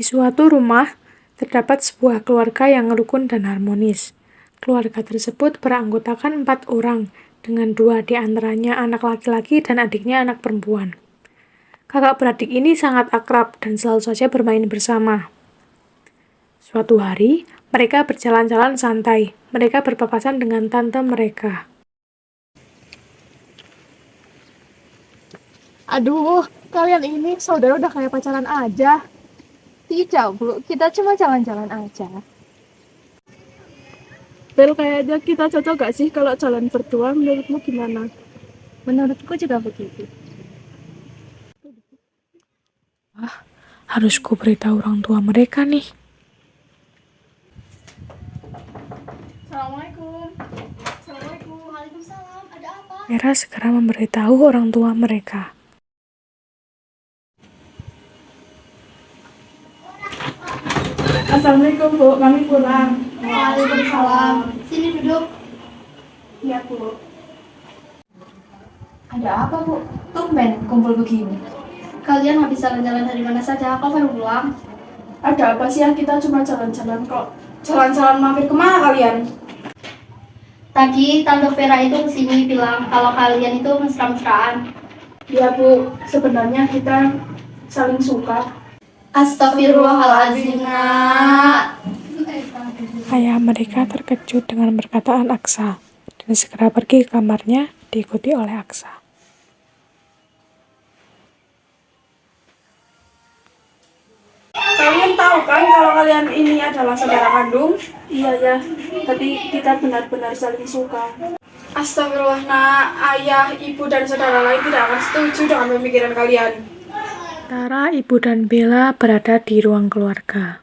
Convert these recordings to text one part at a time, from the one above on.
suatu rumah, terdapat sebuah keluarga yang rukun dan harmonis. Keluarga tersebut beranggotakan 4 orang, dengan 2 di antaranya anak laki-laki dan adiknya anak perempuan. Kakak beradik ini sangat akrab dan selalu saja bermain bersama. Suatu hari, mereka berjalan-jalan santai. Mereka berpapasan dengan tante mereka. Aduh, kalian ini saudara udah kayak pacaran aja. Tidak, Bu. Kita cuma jalan-jalan aja. Bel, kayaknya kita cocok gak sih kalau jalan berdua? Menurutmu gimana? Menurutku juga begitu. Harus ku beritahu orang tua mereka nih. Assalamualaikum. Assalamualaikum. Waalaikumsalam. Ada apa? Vera segera memberitahu orang tua mereka. Assalamualaikum, Bu. Kami pulang. Waalaikumsalam. Sini duduk. Iya, Bu. Ada apa, Bu? Tumben kumpul begini. Kalian habis jalan-jalan dari mana saja? Kok baru pulang? Ada apa sih ya? Kita cuma jalan-jalan kok. Jalan-jalan mampir kemana kalian? Tadi Tante Vera itu kesini bilang kalau kalian itu mesra-mesraan. Ya, Bu. Sebenarnya kita saling suka. Astagfirullahaladzim, Nak. Ayah mereka terkejut dengan perkataan Aksa dan segera pergi ke kamarnya diikuti oleh Aksa. Kalian tahu kan kalau kalian ini adalah saudara kandung? Iya ya. Tadi kita benar-benar saling suka. Astagfirullah, Nak. Ayah, ibu, dan saudara lain tidak akan setuju dengan pemikiran kalian. Sementara Ibu dan Bella berada di ruang keluarga.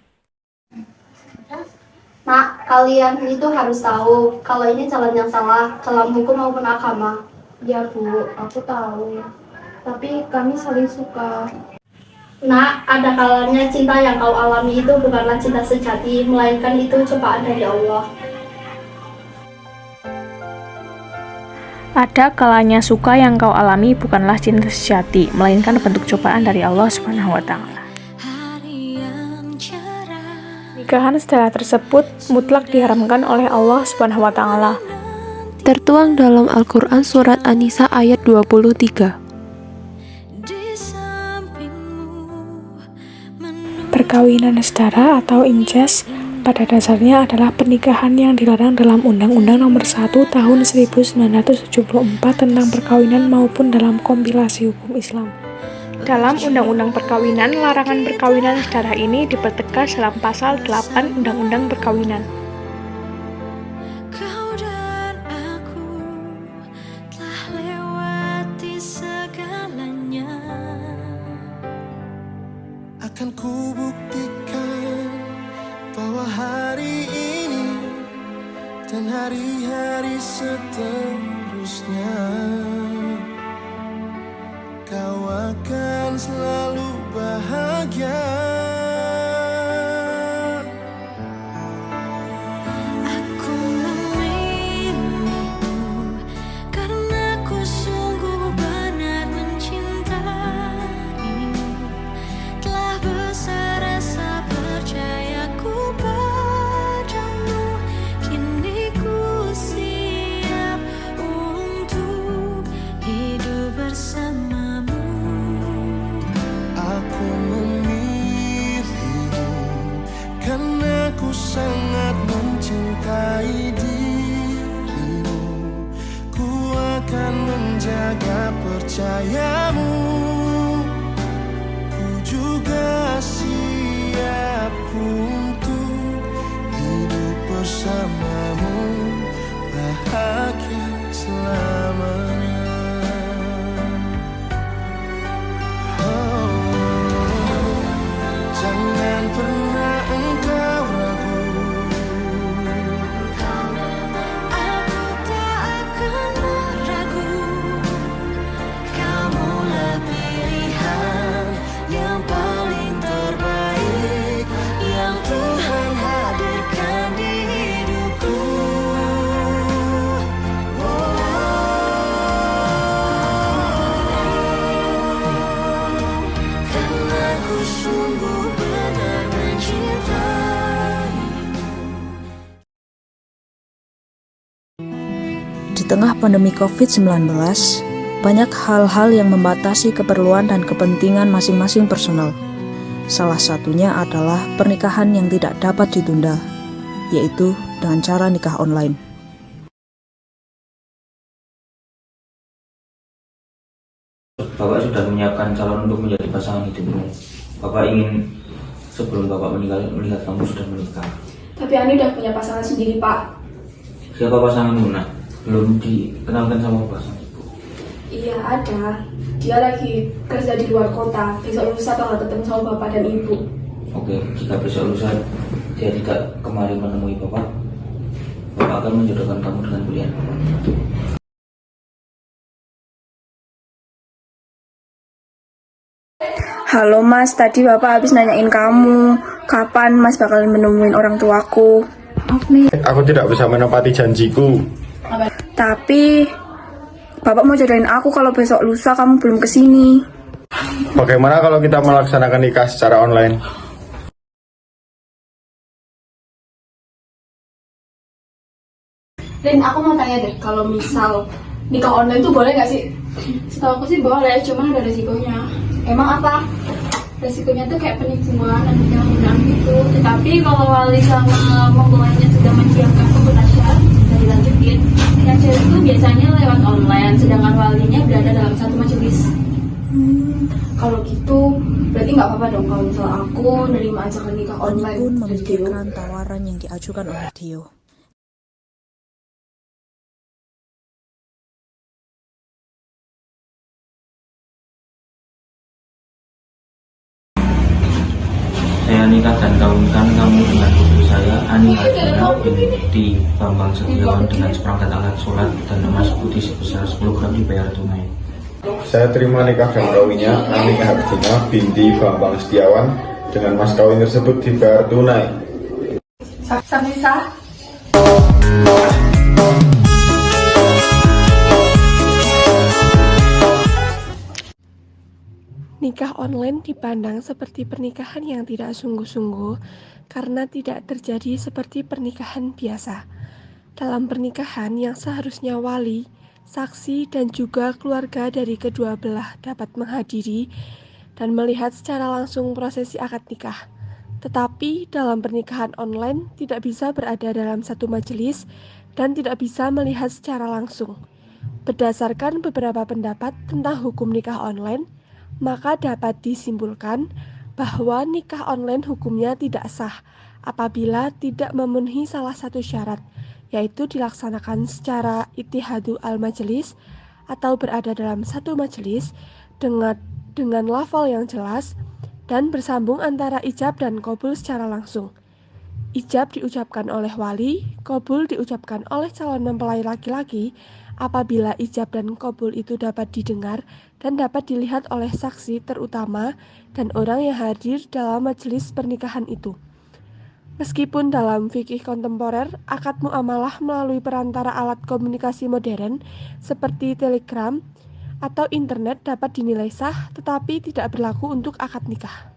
Nak, kalian itu harus tahu kalau ini jalan yang salah dalam hukum maupun agama. Ya, Bu, aku tahu. Tapi kami saling suka. Nak, ada kalanya cinta yang kau alami itu bukanlah cinta sejati, melainkan itu cobaan dari Allah. Ada kalanya suka yang kau alami bukanlah cinta sejati, melainkan bentuk cobaan dari Allah Subhanahu wa Ta'ala. Nikahan setelah tersebut mutlak diharamkan oleh Allah Subhanahu wa Ta'ala. Tertuang dalam Al-Quran Surat An-Nisa ayat 23. Perkawinan sedara atau incest pada dasarnya adalah pernikahan yang dilarang dalam Undang-Undang Nomor 1 Tahun 1974 tentang perkawinan maupun dalam kompilasi hukum Islam. Dalam Undang-Undang Perkawinan, larangan perkawinan sedara ini dipertegas dalam pasal 8 Undang-Undang Perkawinan. Kau dan aku telah lewati segalanya. Akan ku buktikan bahwa hari ini dan hari-hari seterusnya kau akan selalu bahagia. Aku memilihmu karena ku sungguh benar mencintaimu. Telah besar rasa percayaku padamu. Kini ku siap untuk hidup bersamamu. Aku memilihmu karena ku sangat mencintai dirimu. Ku akan menjaga percayamu. Ku juga siap untuk hidup bersamamu, bahagia selamanya. Jangan pernah engkau ragu. Aku tak akan meragu. Kamulah pilihan yang paling terbaik yang Tuhan hadirkan di hidupku. tengah pandemi COVID-19, banyak hal-hal yang membatasi keperluan dan kepentingan masing-masing personal. Salah satunya adalah pernikahan yang tidak dapat ditunda, yaitu dengan cara nikah online. Bapak sudah menyiapkan calon untuk menjadi pasangan hidupmu. Bapak ingin sebelum Bapak meninggal melihat kamu sudah menikah. Tapi Ani udah punya pasangan sendiri, Pak. Siapa pasanganmu, Nak? Belum dikenalkan sama Bapak sama Ibu. Iya, ada. Dia lagi kerja di luar kota. Besok lusa bakal ketemu sama Bapak dan Ibu. Oke, jika besok lusa dia tidak kemari menemui Bapak, Bapak akan menjodohkan kamu dengan pilihan Bapak. Halo Mas, tadi Bapak habis nanyain kamu kapan Mas bakal menemuin orang tuaku. Aku tidak bisa menepati janjiku. Tapi Bapak mau jodohin aku kalau besok lusa kamu belum kesini. Bagaimana kalau kita melaksanakan nikah secara online? Rin, aku mau tanya deh, kalau misal nikah online tuh boleh nggak sih? Setahu aku sih boleh, cuman ada resikonya. Emang apa? Resikonya tuh kayak penipuan dan penyalahgunaan gitu. Tetapi kalau wali sama mempelainya sudah menyiapkan pembuatan syarat, bisa dilanjutin. Yang cewek itu biasanya lewat online, sedangkan walinya berada dalam satu majelis. Kalau gitu, berarti nggak apa-apa dong kalau misal aku nerima ajakan nikah online. Ani pun memikirkan tawaran yang diajukan oleh Tio. Saya nikah dan kawinkan kamu dengan putri saya, Ani Harjana binti Bambang Setiawan, dengan seperangkat alat sholat dan emas putih sebesar 10 gram dibayar tunai. Saya terima nikah dan kawinnya Ani Harjana binti Bambang Setiawan dengan mas kawin tersebut dibayar tunai. Samisa. Nikah online dipandang seperti pernikahan yang tidak sungguh-sungguh karena tidak terjadi seperti pernikahan biasa. Dalam pernikahan yang seharusnya wali, saksi, dan juga keluarga dari kedua belah dapat menghadiri dan melihat secara langsung prosesi akad nikah. Tetapi dalam pernikahan online tidak bisa berada dalam satu majelis dan tidak bisa melihat secara langsung. Berdasarkan beberapa pendapat tentang hukum nikah online, maka dapat disimpulkan bahwa nikah online hukumnya tidak sah apabila tidak memenuhi salah satu syarat, yaitu dilaksanakan secara ittihadu al-majelis atau berada dalam satu majelis dengan lafal yang jelas dan bersambung antara ijab dan qabul secara langsung. Ijab diucapkan oleh wali, qabul diucapkan oleh calon mempelai laki-laki apabila ijab dan qabul itu dapat didengar dan dapat dilihat oleh saksi terutama dan orang yang hadir dalam majelis pernikahan itu. Meskipun dalam fikih kontemporer, akad muamalah melalui perantara alat komunikasi modern seperti telegram atau internet dapat dinilai sah, tetapi tidak berlaku untuk akad nikah.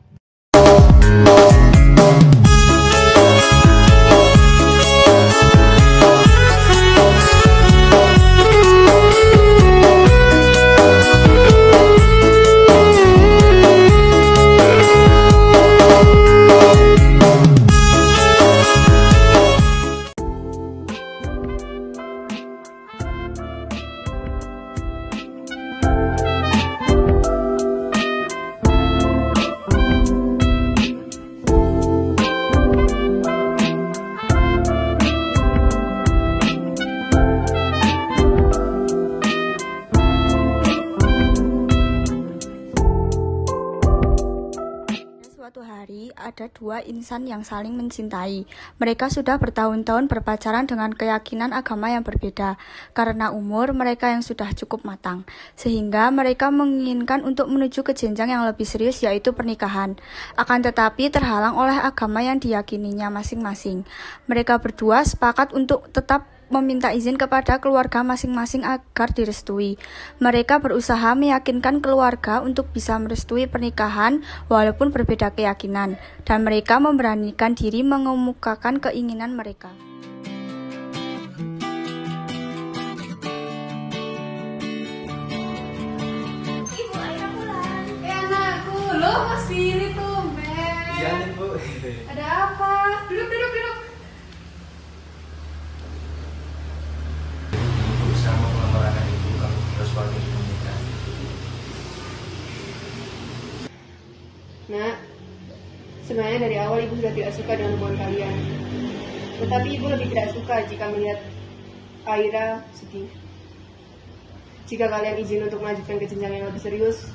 Suatu hari, ada dua insan yang saling mencintai. Mereka sudah bertahun-tahun berpacaran dengan keyakinan agama yang berbeda. Karena umur mereka yang sudah cukup matang, sehingga mereka menginginkan untuk menuju ke jenjang yang lebih serius, yaitu pernikahan. Akan tetapi terhalang oleh agama yang diyakininya masing-masing. Mereka berdua sepakat untuk tetap meminta izin kepada keluarga masing-masing agar direstui. Mereka berusaha meyakinkan keluarga untuk bisa merestui pernikahan walaupun berbeda keyakinan, dan mereka memberanikan diri mengemukakan keinginan mereka. Ada apa? Duduk. Berusaha melamar anak ibu, kamu harus waktu menikah. Nak, sebenarnya dari awal ibu sudah tidak suka dengan hubungan kalian. Tetapi ibu lebih tidak suka jika melihat Aira sedih. Jika kalian izin untuk melanjutkan ke jenjang yang lebih serius,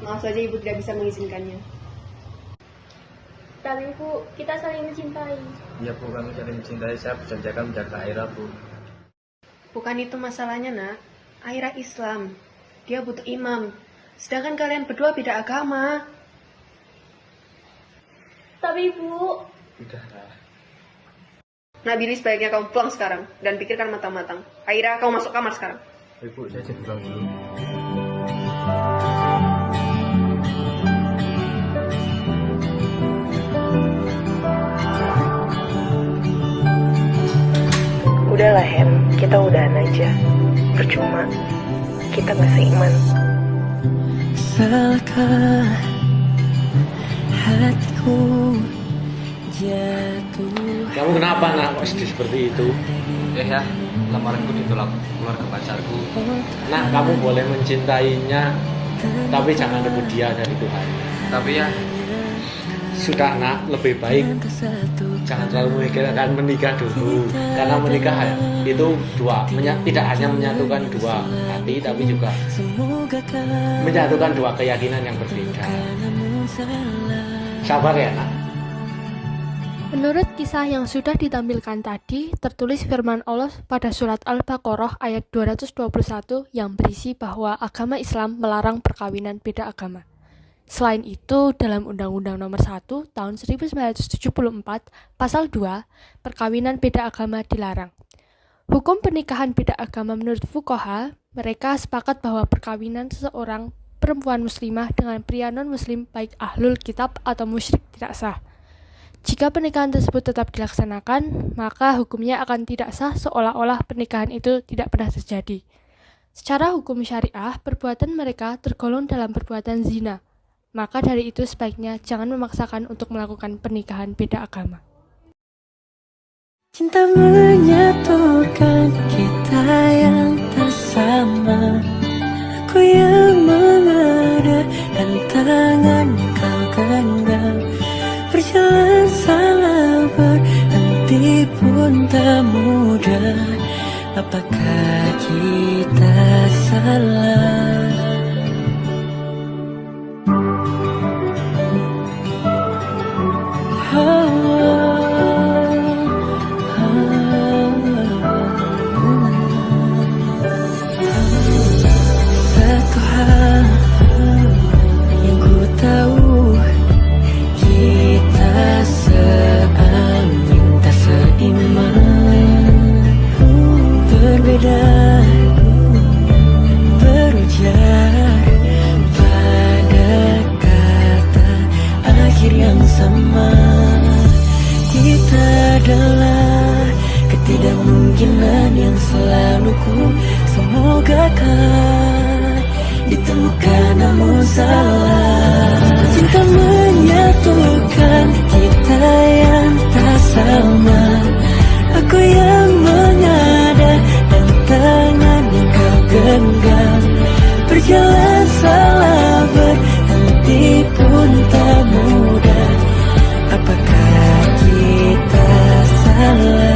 maaf saja ibu tidak bisa mengizinkannya. Tapi Bu, kita saling mencintai. Ya Bu, kami saling mencintai. Saya berjanji akan menjaga Aira, Bu. Bukan itu masalahnya, Nak. Aira Islam. Dia butuh imam. Sedangkan kalian berdua beda agama. Tapi Bu, Udahlah. Nak Billy, sebaiknya kamu pulang sekarang dan pikirkan matang-matang. Aira, kamu masuk kamar sekarang. Ibu, saya jadi pulang dulu. Udahlah Hen, kita udahan aja. Percuma, kita gak seiman. Salahkah hatiku jatuh? Kamu kenapa nak kok sedih seperti itu? Ya, lamaranku ditolak keluarga pacarku. Nak, kamu boleh mencintainya, tapi jangan rebut dia dari Tuhan. Tapi ya, Sudah nak, lebih baik jangan terlalu memikirkan menikah dulu. Karena menikah itu tidak hanya menyatukan dua hati, tapi juga menyatukan dua keyakinan yang berbeda. Sabar ya nak. Menurut kisah yang sudah ditampilkan tadi, tertulis firman Allah pada surat Al-Baqarah ayat 221 yang berisi bahwa agama Islam melarang perkawinan beda agama. Selain itu, dalam Undang-Undang Nomor 1 Tahun 1974, Pasal 2, perkawinan beda agama dilarang. Hukum pernikahan beda agama menurut fuqaha, mereka sepakat bahwa perkawinan seseorang perempuan muslimah dengan pria non-muslim baik ahlul kitab atau musyrik tidak sah. Jika pernikahan tersebut tetap dilaksanakan, maka hukumnya akan tidak sah seolah-olah pernikahan itu tidak pernah terjadi. Secara hukum syariah, perbuatan mereka tergolong dalam perbuatan zina. Maka dari itu sebaiknya jangan memaksakan untuk melakukan pernikahan beda agama. Cinta menyatukan kita yang tak sama. Aku yang mengada dan tangan kau genggam. Berjalan salah berhenti pun tak mudah. Apakah kita salah? Satu hal yang ku tahu, kita seangin tak seiman, berbeda berujar pada kata akhir yang sama. Kita adalah ketidakmungkinan yang selalu ku semogakan ditemukan namun salah. Cinta menyatukan kita yang tak sama. Aku yang mengada dan tangan yang kau genggam. Berjalan salah berhenti pun tak mudah. Apakah kita salah?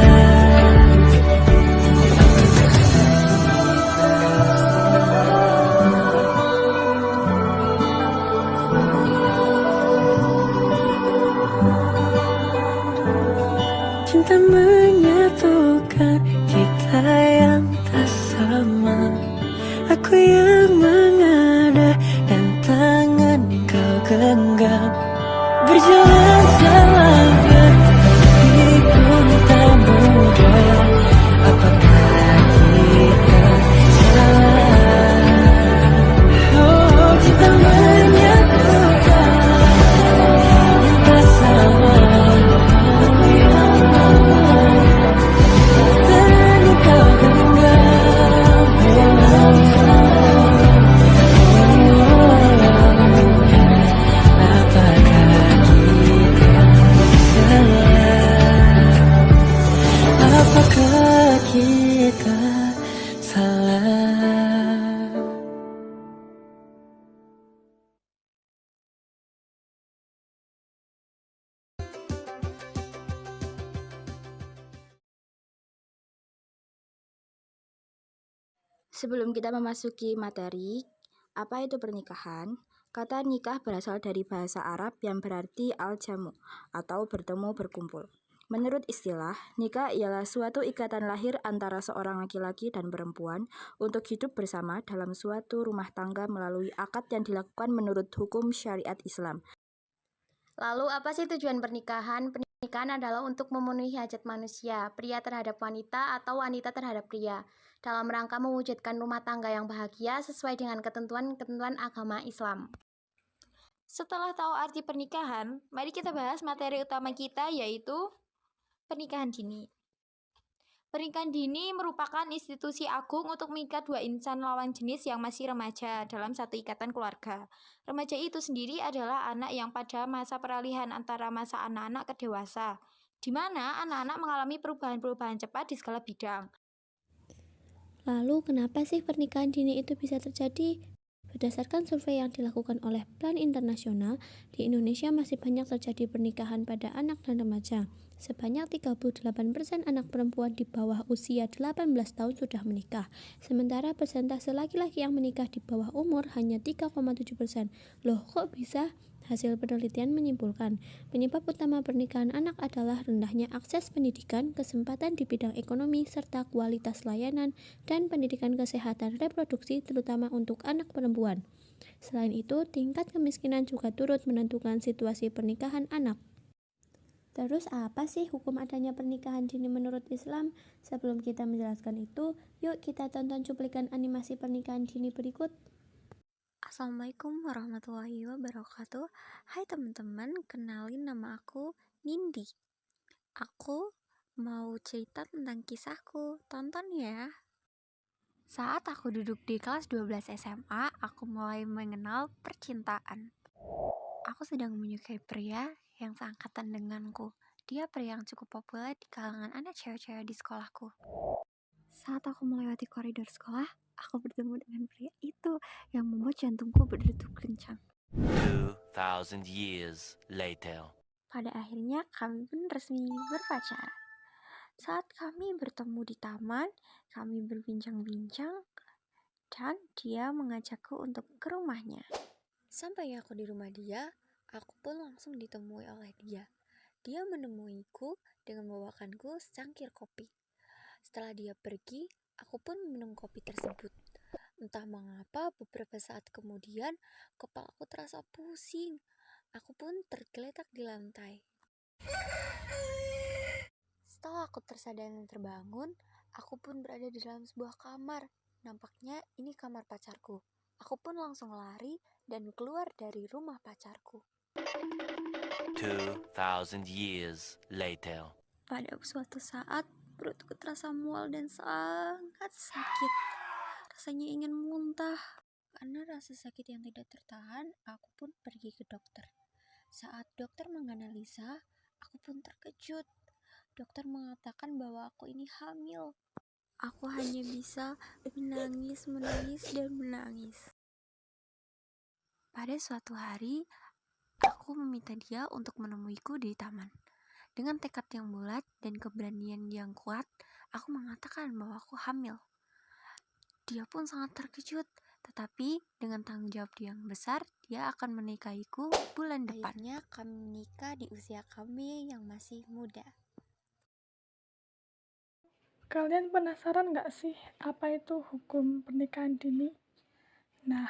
Cinta menyatukan kita yang tak sama. Aku yang mengada dan tangan yang kau genggam. Berjalan salah berhenti pun tak mudah. Apakah kita salah? Oh, kita menyatukan yang tak sama. Aku yang mengada dan kau genggam. Sebelum kita memasuki materi, apa itu pernikahan? Kata nikah berasal dari bahasa Arab yang berarti al-jamu atau bertemu berkumpul. Menurut istilah, nikah ialah suatu ikatan lahir antara seorang laki-laki dan perempuan untuk hidup bersama dalam suatu rumah tangga melalui akad yang dilakukan menurut hukum syariat Islam. Lalu apa sih tujuan pernikahan? Pernikahan adalah untuk memenuhi hajat manusia, pria terhadap wanita atau wanita terhadap pria, dalam rangka mewujudkan rumah tangga yang bahagia sesuai dengan ketentuan-ketentuan agama Islam. Setelah tahu arti pernikahan, mari kita bahas materi utama kita, yaitu pernikahan dini. Pernikahan dini merupakan institusi agung untuk mengikat dua insan lawan jenis yang masih remaja dalam satu ikatan keluarga. Remaja itu sendiri adalah anak yang pada masa peralihan antara masa anak-anak ke dewasa, di mana anak-anak mengalami perubahan-perubahan cepat di segala bidang. Lalu kenapa sih pernikahan dini itu bisa terjadi? Berdasarkan survei yang dilakukan oleh Plan Internasional, di Indonesia masih banyak terjadi pernikahan pada anak dan remaja. Sebanyak 38% anak perempuan di bawah usia 18 tahun sudah menikah, sementara persentase laki-laki yang menikah di bawah umur hanya 3,7%. Loh, kok bisa? Hasil penelitian menyimpulkan, penyebab utama pernikahan anak adalah rendahnya akses pendidikan, kesempatan di bidang ekonomi, serta kualitas layanan dan pendidikan kesehatan reproduksi terutama untuk anak perempuan. Selain itu, tingkat kemiskinan juga turut menentukan situasi pernikahan anak. Terus apa sih hukum adanya pernikahan dini menurut Islam? Sebelum kita menjelaskan itu, yuk kita tonton cuplikan animasi pernikahan dini berikut. Assalamualaikum warahmatullahi wabarakatuh. Hai teman-teman, kenalin nama aku Nindi. Aku mau cerita tentang kisahku, tonton ya. Saat aku duduk di kelas 12 SMA, aku mulai mengenal percintaan. Aku sedang menyukai pria yang seangkatan denganku. Dia pria yang cukup populer di kalangan anak cewek-cewek di sekolahku. Saat aku melewati koridor sekolah, aku bertemu dengan pria itu yang membuat jantungku berdetak kencang. 2,000 years later. Pada akhirnya kami pun resmi berpacaran. Saat kami bertemu di taman, kami berbincang-bincang dan dia mengajakku untuk ke rumahnya. Sampai aku di rumah dia, aku pun langsung ditemui oleh dia. Dia menemuiku dengan membawakanku secangkir kopi. Setelah dia pergi, aku pun minum kopi tersebut. Entah mengapa beberapa saat kemudian kepalaku terasa pusing. Aku pun tergeletak di lantai. Setelah aku tersadar dan terbangun, aku pun berada di dalam sebuah kamar. Nampaknya ini kamar pacarku. Aku pun langsung lari dan keluar dari rumah pacarku. 2,000 years later. Pada suatu saat, perutku terasa mual dan sangat sakit. Rasanya ingin muntah. Karena rasa sakit yang tidak tertahan, aku pun pergi ke dokter. Saat dokter menganalisa, aku pun terkejut. Dokter mengatakan bahwa aku ini hamil. Aku hanya bisa menangis, dan menangis. Pada suatu hari, aku meminta dia untuk menemuiku di taman. Dengan tekad yang bulat dan keberanian yang kuat, aku mengatakan bahwa aku hamil. Dia pun sangat terkejut, tetapi dengan tanggung jawab yang besar, dia akan menikahiku bulan depan. Akhirnya kami menikah di usia kami yang masih muda. Kalian penasaran nggak sih apa itu hukum pernikahan dini? Nah,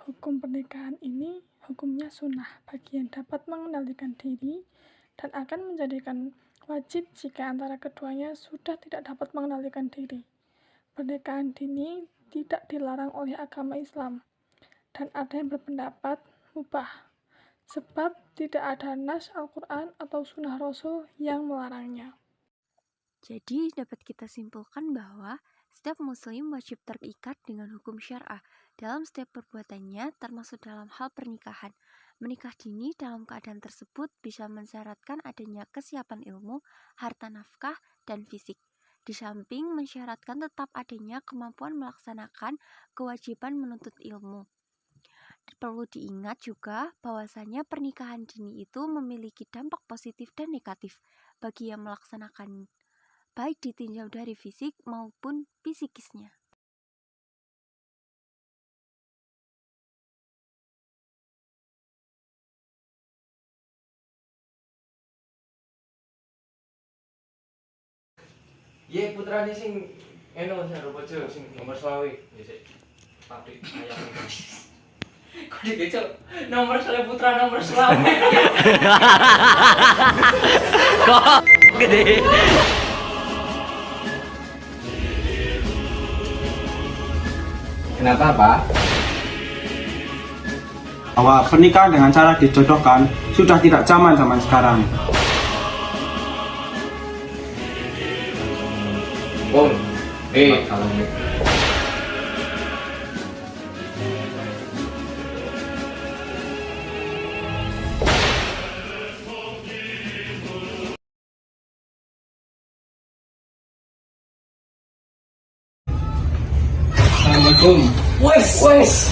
hukum pernikahan ini hukumnya sunnah bagi yang dapat mengendalikan diri dan akan menjadikan wajib jika antara keduanya sudah tidak dapat mengendalikan diri. Pernikahan dini tidak dilarang oleh agama Islam dan ada yang berpendapat mubah sebab tidak ada nas Al-Quran atau sunnah Rasul yang melarangnya. Jadi dapat kita simpulkan bahwa setiap muslim wajib terikat dengan hukum syar'ah dalam setiap perbuatannya, termasuk dalam hal pernikahan. Menikah dini dalam keadaan tersebut bisa mensyaratkan adanya kesiapan ilmu, harta nafkah, dan fisik. Di samping mensyaratkan tetap adanya kemampuan melaksanakan kewajiban menuntut ilmu. Perlu diingat juga bahwasanya pernikahan dini itu memiliki dampak positif dan negatif bagi yang melaksanakan, baik ditinjau dari fisik maupun psikisnya. Iya putrane sing eno Sarobojo sing nomor 20 dhisik pabrik ayam. Kok dikecok nomor 20 putra nomor 20. Kok gede? Kenapa, Pak? Bahwa pernikahan dengan cara dijodohkan sudah tidak zaman sekarang. Oh, Assalamualaikum. Wes.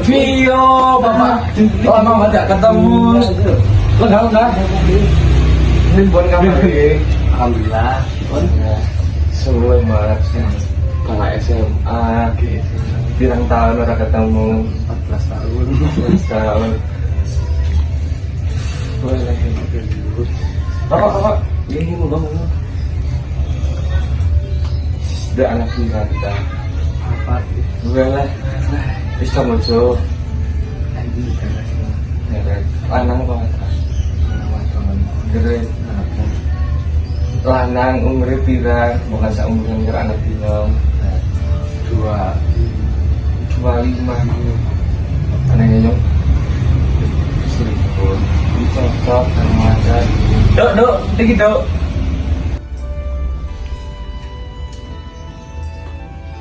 Vio, Bapak. Lama banget gak ketemu. Enggak. ini buat kamu lagi. Alhamdulillah. Selamat kakak SMA. Pirang tahun udah ketemu? 14 tahun. 14 tahun. Boleh. Bapak. Ini mau bangun. Sudah anak kita. Apa? Boleh. Bisa muncul. Lanang apa? Gede. Lanang umurnya pirang, bukan seumur yang anak bilang 25. Anaknya nyong selingkuh. Cocok sama ada. Dok, tinggi dok.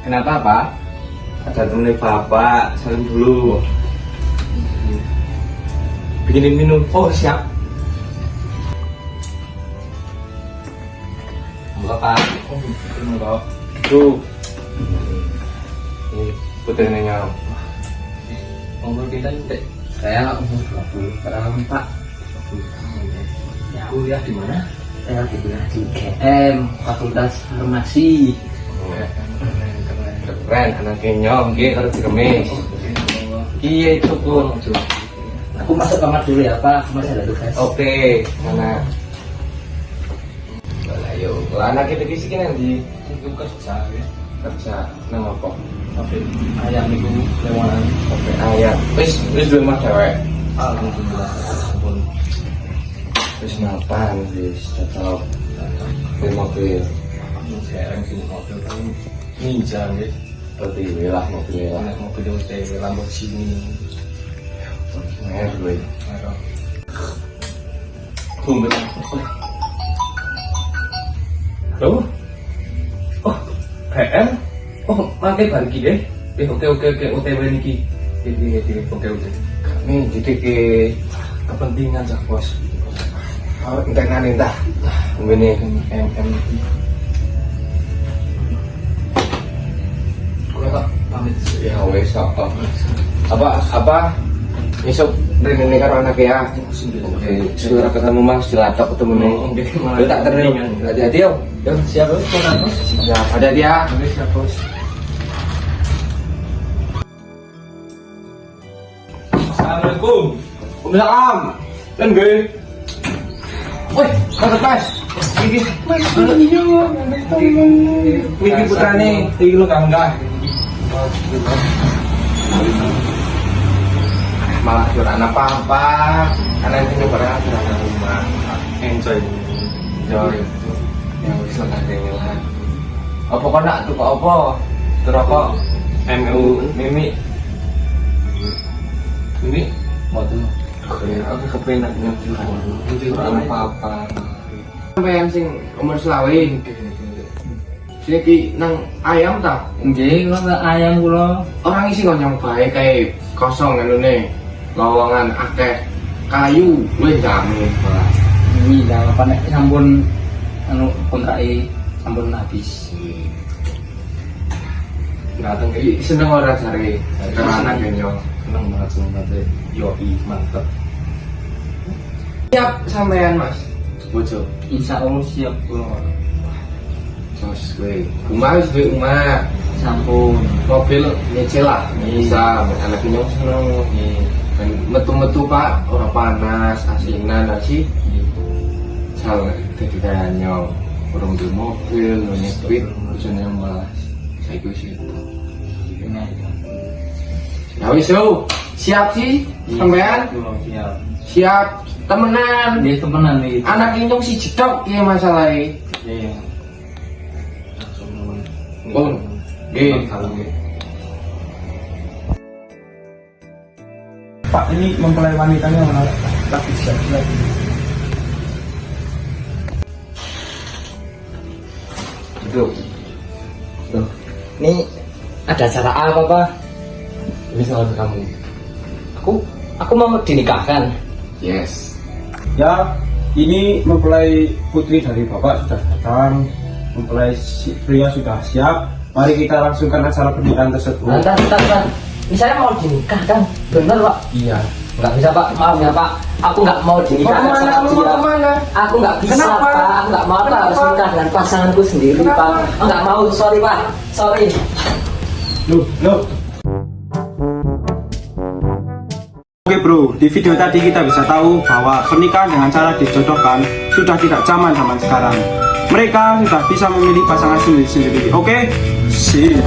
Kenapa, Pak? Ada temen bapak, salim dulu. Bikinin minum. Oh siap. Bapak. Enggak. Tuh. Ini putrinya. Umur kita ini, saya umur 20 tahun, Pak. Ya, kuliah di mana? Saya kuliah di UGM, Fakultas Farmasi. Keren, anaknya nyong, harus dikemis. Iya itu pun. Aku masuk kamar dulu ya, Pak. Masih ada tugas. Oke, mana? Ayo, anak kita kisi kan nanti kerja nama apa? Oke, ayam itu lewanan. Oke, ayam. Wis dulu mah cewek. Alhamdulillah, ampun. Wis mapan, wis cocok. Di mobil. Sekarang sini mobil kan ninja ya. Seperti lah mobil lah. Mobil UTW Lamborghini. Gue. Tunggu. Halo? Oh, PM? Oh, pakai bagi deh. Oke, OTW niki. Oke. Kami jadi ke kepentingan cak bos. Oh, internet entah. Ini MM. Kok pamit Ya wes apa? Besok ini karo anak ya. Oke, sudah ketemu Mas Cilatok ketemu nih. Lu tak terus. Hati-hati yo. Yo, siap bos. Ya, ada dia. Siap bos. Assalamualaikum. Waalaikumsalam. Kan gue. Woi, kakak Mas. Iki Wiki putrane, iki lu enggak. Malah curang apa-apa. Karena itu barang curang rumah. Enjoy. Ya wis lah dene lah. Apa kok nak tuku apa? Rokok MU Mimi. Ini mau tuh. Aku kepenak curang apa-apa. Sampai yang sing umur selawe. Sini nang ayam ta? Nggih, kula ayam kula. Orang isi ngonyong bae kayak kosong ngene. Lowongan akeh kayu wis jamu. Ini dah apa nek sampun kontrake sampun habis. Dateng iki seneng ora jare anak nyong. Seneng banget yoi mantep. Siap sampean Mas. Bojo. Insya Allah siap kula. Sos gue. Umah wis duwe umah. Sampun. Mobil nyicil lah. Bisa anak nyong seneng. Dan metu-metu Pak, ora panas, asinan sih. Sal dadi nyong. Orang di mobil, nyepit, tujuannya malah saya ikut situ. Ya wis yo, siap sih, sampean? Siap, temenan. Iya temenan nih. Anak indung si jedok ya masalahnya. Iya. Pun, nggih. Pak, ini mempelai wanitanya mana? Lagi siap lagi. Tuh. Ini ada acara apa, Pak? Ini salah kamu. Aku mau dinikahkan. Yes. Ya, ini mempelai putri dari Bapak sudah datang. Mempelai pria sudah siap. Mari kita langsungkan acara pernikahan tersebut. Bentar. Ini saya mau dinikahkan. Bener, Pak? Iya. Nggak bisa, Pak. Maaf ya, Pak. Aku nggak mau dinikahkan sama dia. Aku nggak bisa, Kenapa? Pak. Aku nggak mau, Pak. Harus nikah dengan pasanganku sendiri, Pak. Aku nggak mau. Sorry, Pak. Sorry. Loh. Oke bro, di video tadi kita bisa tahu bahwa pernikahan dengan cara dijodohkan sudah tidak zaman sekarang. Mereka sudah bisa memilih pasangan sendiri-sendiri. Oke? Sip.